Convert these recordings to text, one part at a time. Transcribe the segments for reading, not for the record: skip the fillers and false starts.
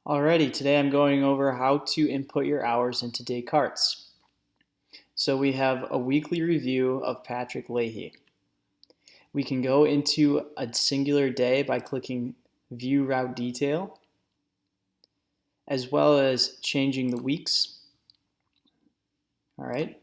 Alrighty, today I'm going over how to input your hours into Descartes. So we have a weekly review of Patrick Leahy. We can go into a singular day by clicking View Route Detail, as well as changing the weeks. Alright.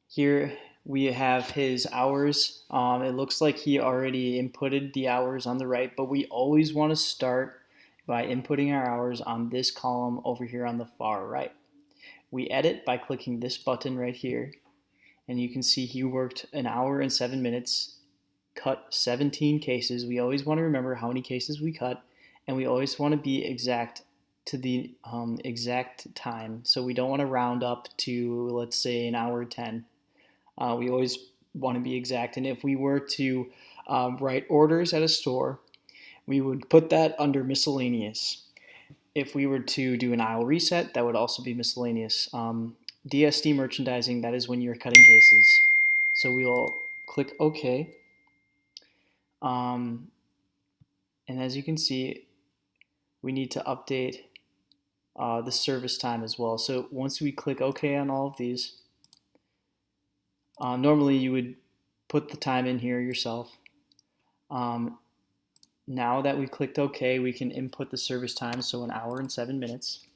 Here we have his hours. It looks like he already inputted the hours on the right, but we always want to start by inputting our hours on this column over here on the far right. We edit by clicking this button right here, and you can see he worked an hour and 7 minutes, cut 17 cases. We always want to remember how many cases we cut, and we always want to be exact to the exact time. So we don't want to round up to, let's say, an hour 10. We always want to be exact. And if we were to write orders at a store, we would put that under miscellaneous. If we were to do an aisle reset, that would also be miscellaneous. DSD merchandising, that is when you're cutting cases. So we'll click OK. And as you can see, we need to update the service time as well. So once we click OK on all of these, normally you would put the time in here yourself. Now that we clicked OK, we can input the service time, so an hour and 7 minutes.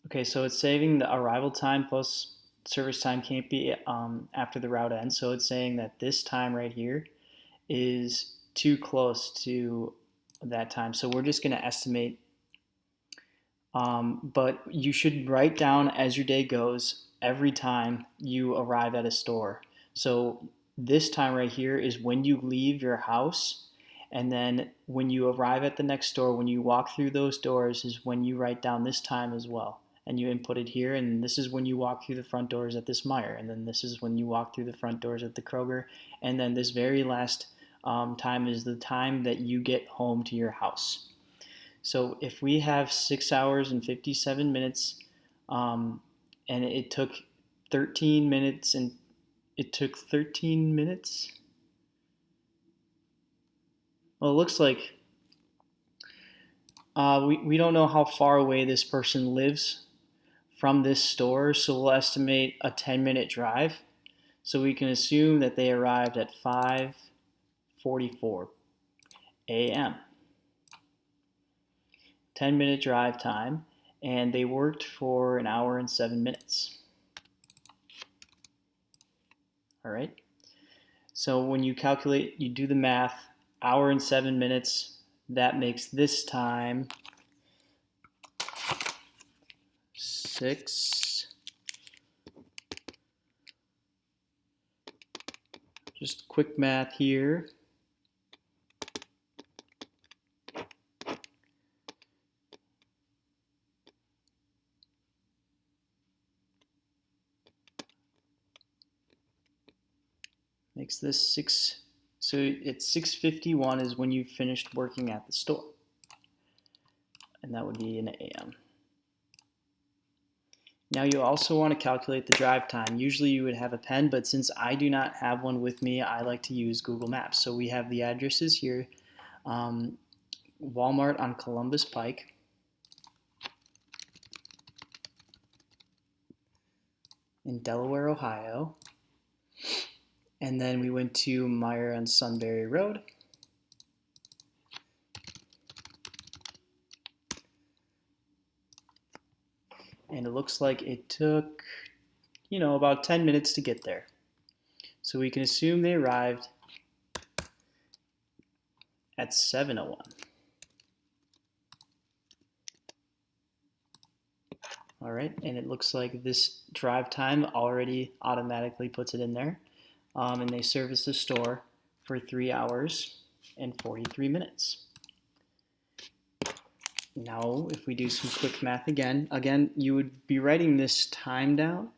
Okay, so it's saving the arrival time plus service time can't be after the route ends. So it's saying that this time right here is too close to that time. So we're just going to estimate. But you should write down as your day goes every time you arrive at a store. So this time right here is when you leave your house. And then when you arrive at the next store, when you walk through those doors is when you write down this time as well. And you input it here, and this is when you walk through the front doors at this Meijer, and then this is when you walk through the front doors at the Kroger, and then this very last time is the time that you get home to your house. So if we have 6 hours and 57 minutes, and it took 13 minutes, and it took 13 minutes. Well, it looks like we don't know how far away this person lives from this store, so we'll estimate a 10-minute drive. So we can assume that they arrived at 5:44 a.m. 10-minute drive time, and they worked for an hour and 7 minutes. All right. So when you calculate, you do the math, hour and 7 minutes, that makes this time 6. Just quick math here. Makes this 6. So it's 6:51 is when you finished working at the store. And that would be in AM. Now you also want to calculate the drive time. Usually you would have a pen, but since I do not have one with me, I like to use Google Maps. So we have the addresses here. Walmart on Columbus Pike. In Delaware, Ohio. And then we went to Meijer on Sunbury Road. And it looks like it took, about 10 minutes to get there. So we can assume they arrived at 7:01. All right, and it looks like this drive time already automatically puts it in there. And they service the store for 3 hours and 43 minutes. Now, if we do some quick math again, you would be writing this time down.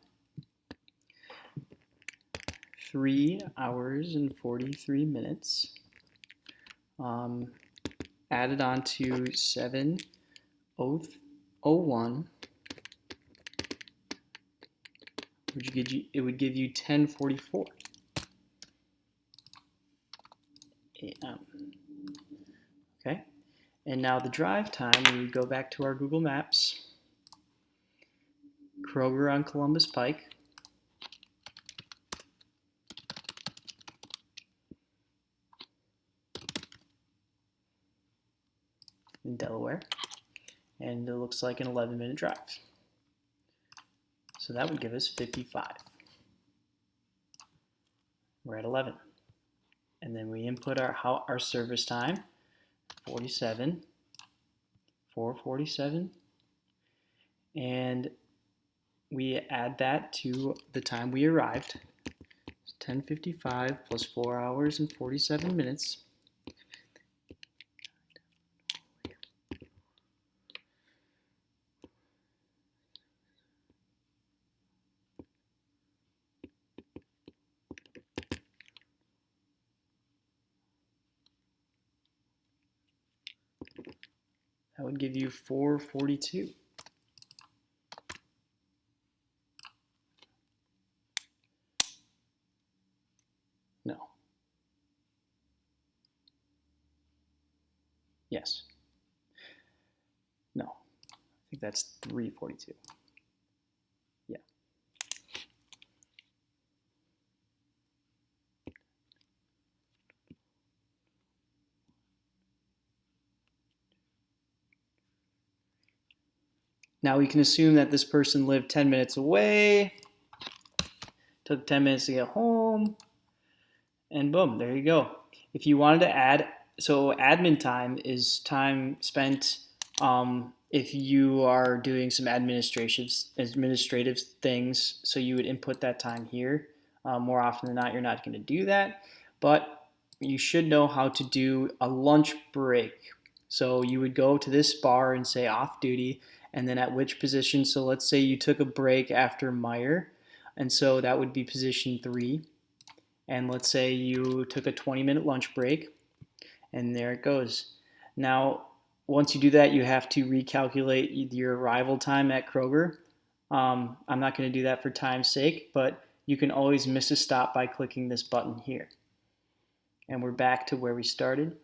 3 hours and 43 minutes added on to 7:01, it would give you 10:44 a.m. Okay, and now the drive time, we would go back to our Google Maps, Kroger on Columbus Pike, in Delaware, and it looks like an 11-minute drive. So that would give us 55. We're at 11. And then we input our service time, 47, 4:47, and we add that to the time we arrived. 10:55 plus 4 hours and 47 minutes. That would give you 4:42. No. Yes. No. I think that's 3:42. Yeah. Now we can assume that this person lived 10 minutes away, took 10 minutes to get home, and boom, there you go. If you wanted to add, so admin time is time spent if you are doing some administrative things. So you would input that time here. More often than not, you're not going to do that, but you should know how to do a lunch break. So you would go to this bar and say off duty, and then at which position. So let's say you took a break after Meyer, and so that would be position 3. And let's say you took a 20-minute lunch break, and there it goes. Now, once you do that, you have to recalculate your arrival time at Kroger. I'm not going to do that for time's sake, but you can always miss a stop by clicking this button here. And we're back to where we started.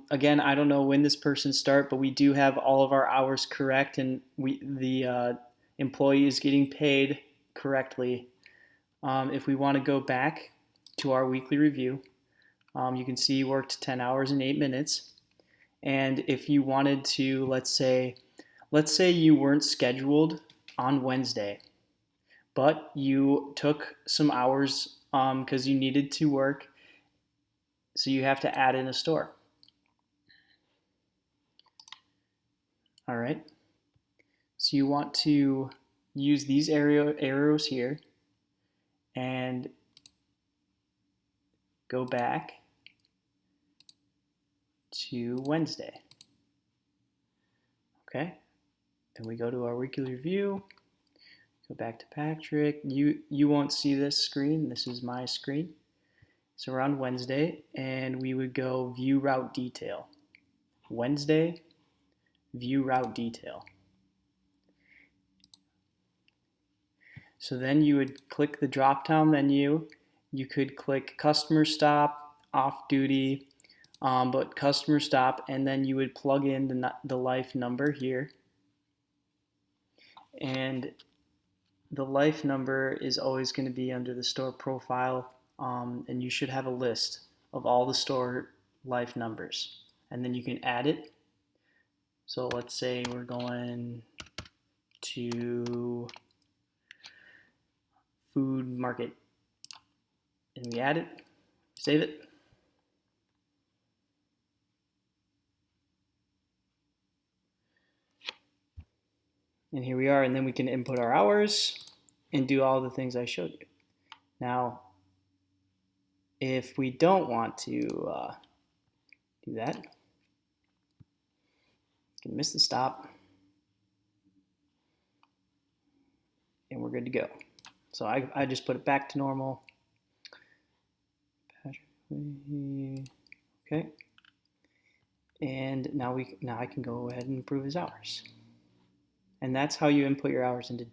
Again, I don't know when this person started, but we do have all of our hours correct, and the employee is getting paid correctly. If we want to go back to our weekly review, you can see worked 10 hours and 8 minutes. And if you wanted to, let's say you weren't scheduled on Wednesday, but you took some hours because you needed to work, so you have to add in a store. All right. So you want to use these arrows here and go back to Wednesday. Okay. And we go to our weekly review. Go back to Patrick. You won't see this screen. This is my screen. So we're on Wednesday, and we would go view route detail. Wednesday, view route detail. So then you would click the drop-down menu. You could click customer stop, off duty, but customer stop, and then you would plug in the life number here. And the life number is always going to be under the store profile, and you should have a list of all the store life numbers. And then you can add it. So let's say we're going to food market, and we add it, save it. And here we are, and then we can input our hours and do all the things I showed you. Now, if we don't want to do that, you can miss the stop, and we're good to go. So I just put it back to normal. Okay, and now I can go ahead and approve his hours. And that's how you input your hours into